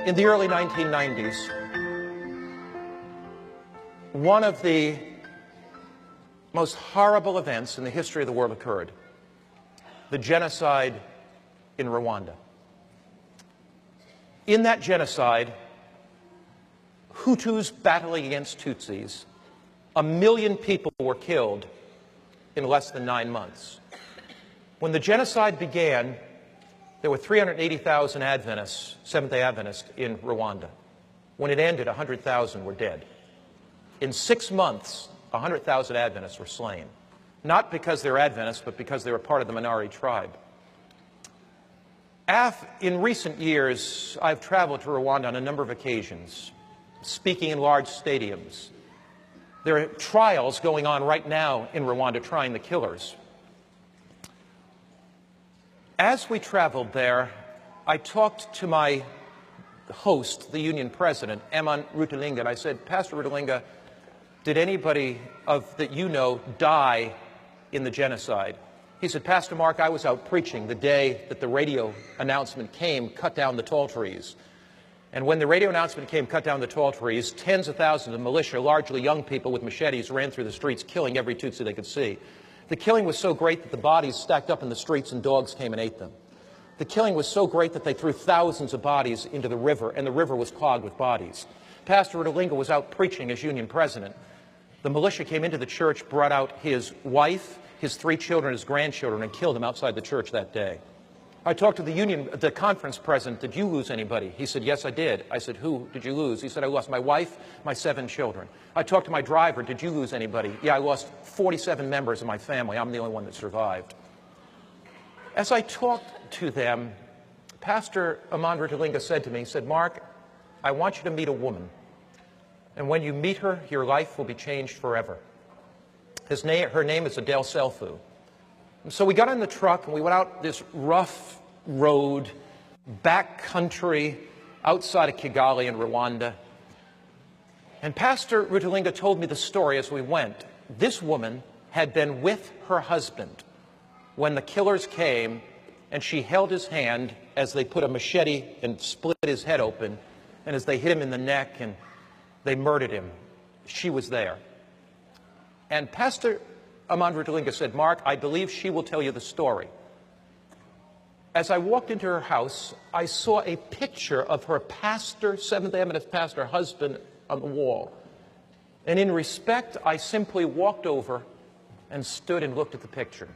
In the early 1990s, one of the most horrible events in the history of the world occurred: the genocide in Rwanda. In that genocide, Hutus battling against Tutsis, 1 million people were killed in less than 9 months. When the genocide began, there were 380,000 Adventists, Seventh-day Adventists, in Rwanda. When it ended, 100,000 were dead. In 6 months, 100,000 Adventists were slain, not because they're Adventists, but because they were part of the minority tribe. In recent years, I've traveled to Rwanda on a number of occasions, speaking in large stadiums. There are trials going on right now in Rwanda trying the killers. As we traveled there, I talked to my host, the union president, Eman Rutalinga, and I said, "Pastor Rutalinga, did anybody that you know die in the genocide?" He said, "Pastor Mark, I was out preaching the day that the radio announcement came, cut down the tall trees. And when the radio announcement came, cut down the tall trees, tens of thousands of militia, largely young people with machetes, ran through the streets, killing every Tutsi they could see. The killing was so great that the bodies stacked up in the streets and dogs came and ate them. The killing was so great that they threw thousands of bodies into the river, and the river was clogged with bodies. Pastor Rutalinga was out preaching as union president. The militia came into the church, brought out his wife, his 3 children, his grandchildren, and killed them outside the church that day. I talked to the conference president. "Did you lose anybody?" He said, "Yes, I did." I said, "Who did you lose?" He said, "I lost my wife, my 7 children." I talked to my driver. "Did you lose anybody?" "Yeah, I lost 47 members of my family. I'm the only one that survived." As I talked to them, Pastor Eman Rutalinga said to me, he said, "Mark, I want you to meet a woman. And when you meet her, your life will be changed forever. Her name is Adele Selfu." And so we got in the truck and we went out this rough road, back country, outside of Kigali in Rwanda. And Pastor Rutalinga told me the story as we went. This woman had been with her husband when the killers came, and she held his hand as they put a machete and split his head open, and as they hit him in the neck and they murdered him. She was there. And Pastor Eman Rutalinga said, "Mark, I believe she will tell you the story." As I walked into her house, I saw a picture of her pastor, Seventh-day Adventist pastor husband, on the wall. And in respect, I simply walked over and stood and looked at the picture.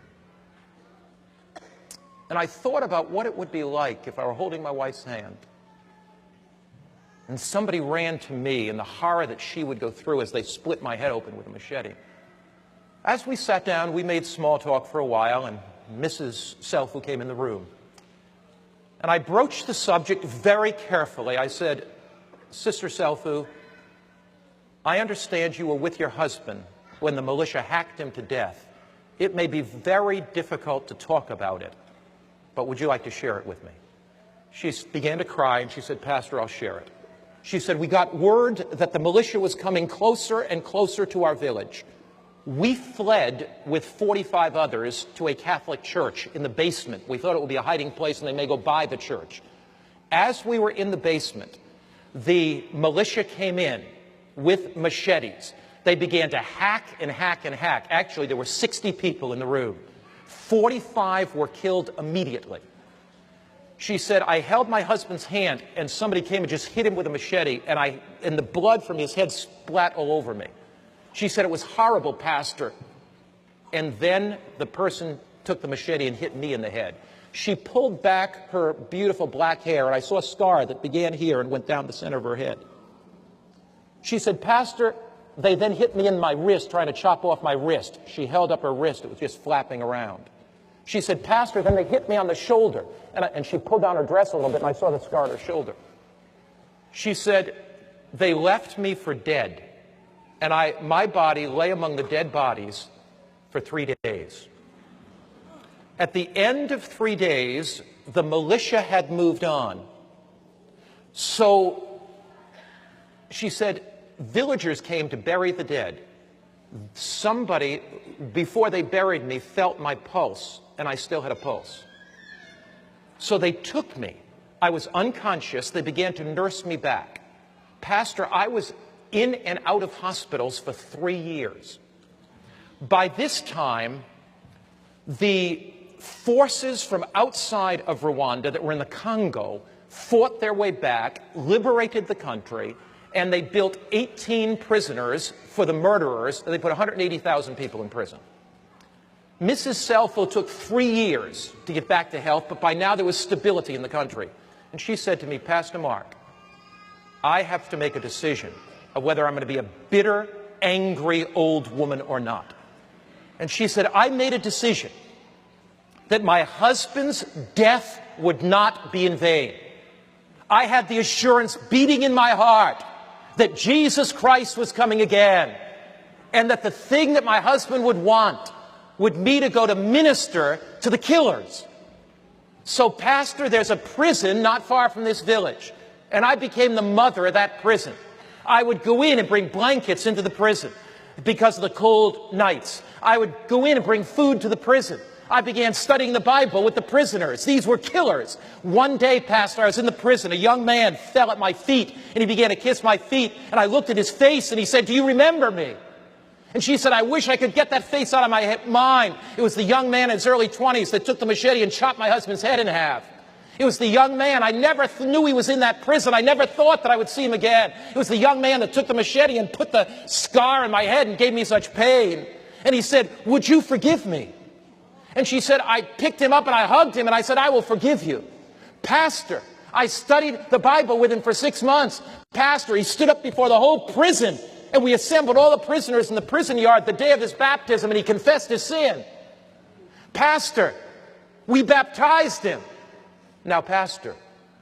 And I thought about what it would be like if I were holding my wife's hand and somebody ran to me, and the horror that she would go through as they split my head open with a machete. As we sat down, we made small talk for a while, and Mrs. Selfu came in the room. And I broached the subject very carefully. I said, "Sister Selfu, I understand you were with your husband when the militia hacked him to death. It may be very difficult to talk about it, but would you like to share it with me?" She began to cry, and she said, "Pastor, I'll share it." She said, "We got word that the militia was coming closer and closer to our village. We fled with 45 others to a Catholic church in the basement. We thought it would be a hiding place and they may go by the church. As we were in the basement, the militia came in with machetes. They began to hack and hack and hack. Actually, there were 60 people in the room. 45 were killed immediately." She said, "I held my husband's hand and somebody came and just hit him with a machete, and the blood from his head splat all over me." She said, "It was horrible, Pastor." And then the person took the machete and hit me in the head. She pulled back her beautiful black hair, and I saw a scar that began here and went down the center of her head. She said, "Pastor, they then hit me in my wrist, trying to chop off my wrist." She held up her wrist. It was just flapping around. She said, "Pastor, then they hit me on the shoulder." And she pulled down her dress a little bit, and I saw the scar on her shoulder. She said, "They left me for dead. And my body lay among the dead bodies for 3 days. At the end of 3 days, the militia had moved on. So she said, villagers came to bury the dead. Somebody, before they buried me, felt my pulse, and I still had a pulse. So they took me I was unconscious. They began to nurse me back. Pastor, I was in and out of hospitals for 3 years. By this time, the forces from outside of Rwanda that were in the Congo fought their way back, liberated the country, and they built 18 prisoners for the murderers. They put 180,000 people in prison. Mrs. Selfo took 3 years to get back to health, but by now there was stability in the country. And she said to me, Pastor Mark, I have to make a decision of whether I'm going to be a bitter, angry old woman or not. And she said, I made a decision that my husband's death would not be in vain. I had the assurance beating in my heart that Jesus Christ was coming again, and that the thing that my husband would want would me to go to minister to the killers. So, Pastor, there's a prison not far from this village, and I became the mother of that prison. I would go in and bring blankets into the prison because of the cold nights. I would go in and bring food to the prison. I began studying the Bible with the prisoners. These were killers. One day, Pastor, I was in the prison. A young man fell at my feet, and he began to kiss my feet. And I looked at his face, and he said, do you remember me? And she said, I wish I could get that face out of my mind. It was the young man in his early 20s that took the machete and chopped my husband's head in half. It was the young man. I never knew he was in that prison. I never thought that I would see him again. It was the young man that took the machete and put the scar in my head and gave me such pain. And he said, would you forgive me? And she said, I picked him up and I hugged him and I said, I will forgive you. Pastor, I studied the Bible with him for 6 months. Pastor, he stood up before the whole prison and we assembled all the prisoners in the prison yard the day of his baptism and he confessed his sin. Pastor, we baptized him. Now, Pastor,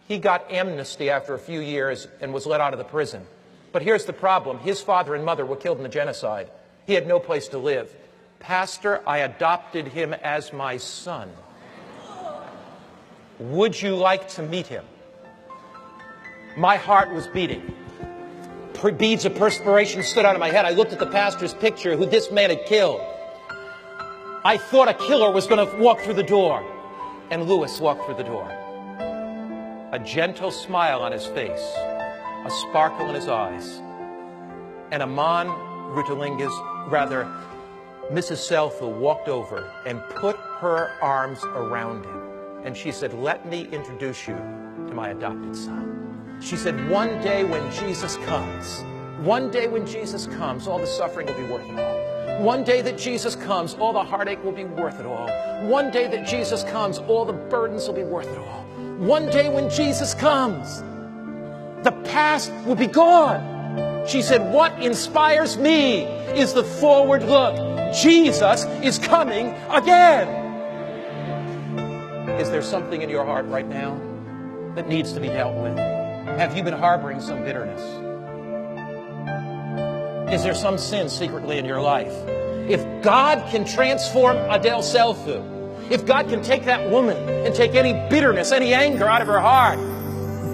he got amnesty after a few years and was let out of the prison. But here's the problem. His father and mother were killed in the genocide. He had no place to live. Pastor, I adopted him as my son. Would you like to meet him? My heart was beating. Beads of perspiration stood out of my head. I looked at the pastor's picture, who this man had killed. I thought a killer was going to walk through the door. And Lewis walked through the door. A gentle smile on his face, a sparkle in his eyes. And Mrs. Selfo walked over and put her arms around him. And she said, let me introduce you to my adopted son. She said, one day when Jesus comes, all the suffering will be worth it all. One day that Jesus comes, all the heartache will be worth it all. One day that Jesus comes, all the burdens will be worth it all. One day when Jesus comes, the past will be gone. She said, what inspires me is the forward look. Jesus is coming again. Is there something in your heart right now that needs to be dealt with? Have you been harboring some bitterness? Is there some sin secretly in your life? If God can transform Adele Selfu, if God can take that woman and take any bitterness, any anger out of her heart,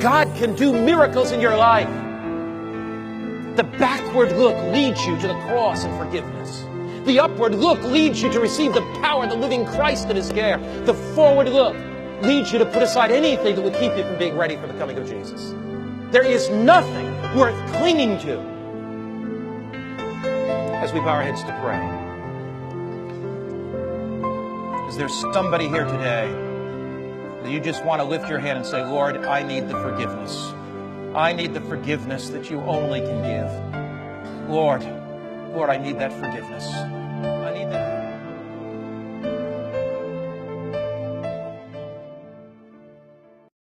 God can do miracles in your life. The backward look leads you to the cross and forgiveness. The upward look leads you to receive the power of the living Christ in His care. The forward look leads you to put aside anything that would keep you from being ready for the coming of Jesus. There is nothing worth clinging to. As we bow our heads to pray, is there somebody here today that you just want to lift your hand and say, Lord, I need the forgiveness. I need the forgiveness that you only can give. Lord, I need that forgiveness. I need that.